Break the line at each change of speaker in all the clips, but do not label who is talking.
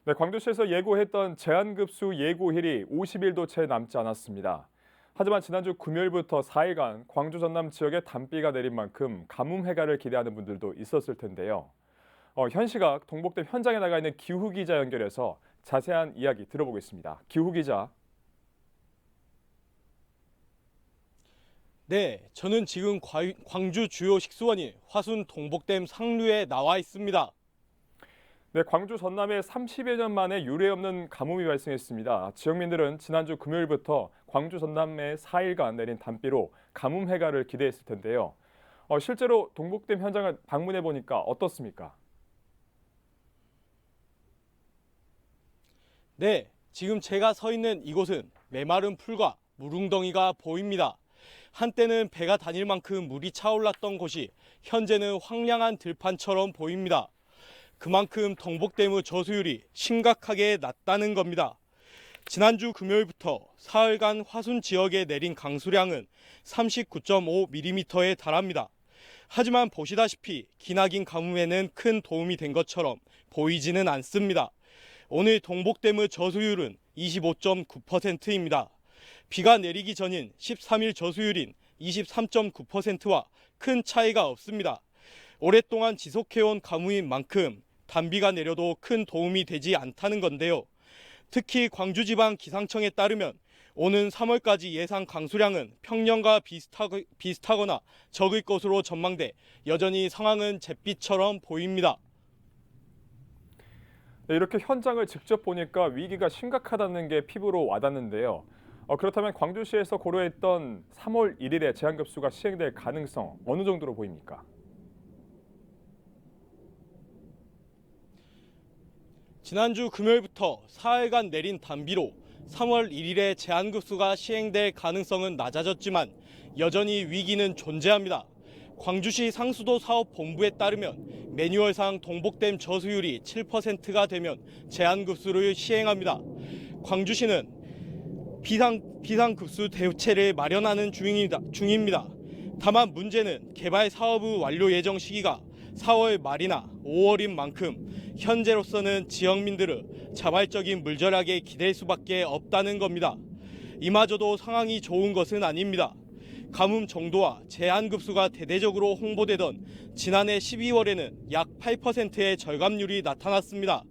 네, 광주시에서 예고했던 제한급수 예고일이 50일도 채 남지 않았습니다. 하지만 지난주 금요일부터 4일간 광주 전남 지역에 단비가 내린 만큼 가뭄 해가를 기대하는 분들도 있었을 텐데요. 현 시각 동복댐 현장에 나가 있는 기후 기자 연결해서 자세한 이야기 들어보겠습니다. 기후 기자.
네, 저는 지금 광주 주요 식수원인 화순 동복댐 상류에 나와 있습니다.
네, 광주 전남에 30여 년 만에 유례 없는 가뭄이 발생했습니다. 지역민들은 지난주 금요일부터 광주 전남에 4일간 내린 단비로 가뭄 해가를 기대했을 텐데요. 실제로 동복댐 현장을 방문해 보니까 어떻습니까?
네, 지금 제가 서 있는 이곳은 메마른 풀과 물웅덩이가 보입니다. 한때는 배가 다닐 만큼 물이 차올랐던 곳이 현재는 황량한 들판처럼 보입니다. 그만큼 동복댐의 저수율이 심각하게 낮다는 겁니다. 지난주 금요일부터 사흘간 화순 지역에 내린 강수량은 39.5mm에 달합니다. 하지만 보시다시피 기나긴 가뭄에는 큰 도움이 된 것처럼 보이지는 않습니다. 오늘 동복댐의 저수율은 25.9%입니다. 비가 내리기 전인 13일 저수율인 23.9%와 큰 차이가 없습니다. 오랫동안 지속해온 가뭄인 만큼 단비가 내려도 큰 도움이 되지 않다는 건데요. 특히 광주지방 기상청에 따르면 오는 3월까지 예상 강수량은 평년과 비슷하거나 적을 것으로 전망돼 여전히 상황은 잿빛처럼 보입니다.
네, 이렇게 현장을 직접 보니까 위기가 심각하다는 게 피부로 와닿는데요. 그렇다면 광주시에서 고려했던 3월 1일에 제한급수가 시행될 가능성 어느 정도로 보입니까?
지난주 금요일부터 사흘간 내린 단비로 3월 1일에 제한급수가 시행될 가능성은 낮아졌지만 여전히 위기는 존재합니다. 광주시 상수도 사업본부에 따르면 매뉴얼상 동복댐 저수율이 7%가 되면 제한급수를 시행합니다. 광주시는 비상급수 대체를 마련하는 중입니다. 다만 문제는 개발 사업의 완료 예정 시기가 4월 말이나 5월인 만큼 현재로서는 지역민들의 자발적인 물절약에 기댈 수밖에 없다는 겁니다. 이마저도 상황이 좋은 것은 아닙니다. 가뭄 정도와 제한급수가 대대적으로 홍보되던 지난해 12월에는 약 8%의 절감률이 나타났습니다.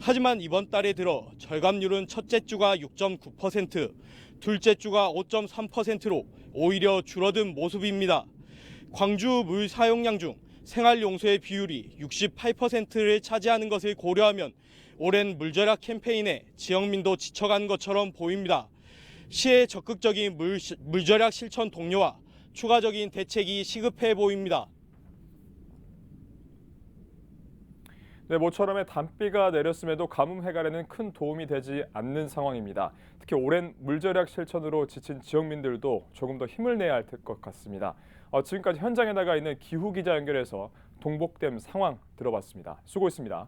하지만 이번 달에 들어 절감률은 첫째 주가 6.9%, 둘째 주가 5.3%로 오히려 줄어든 모습입니다. 광주 물 사용량 중 생활용수의 비율이 68%를 차지하는 것을 고려하면 오랜 물절약 캠페인에 지역민도 지쳐간 것처럼 보입니다. 시의 적극적인 물절약 실천 독려와 추가적인 대책이 시급해 보입니다.
네, 모처럼의 단비가 내렸음에도 가뭄 해결에는 큰 도움이 되지 않는 상황입니다. 특히 오랜 물절약 실천으로 지친 지역민들도 조금 더 힘을 내야 할 것 같습니다. 지금까지 현장에 나가 있는 기후 기자 연결해서 동복댐 상황 들어봤습니다. 수고했습니다.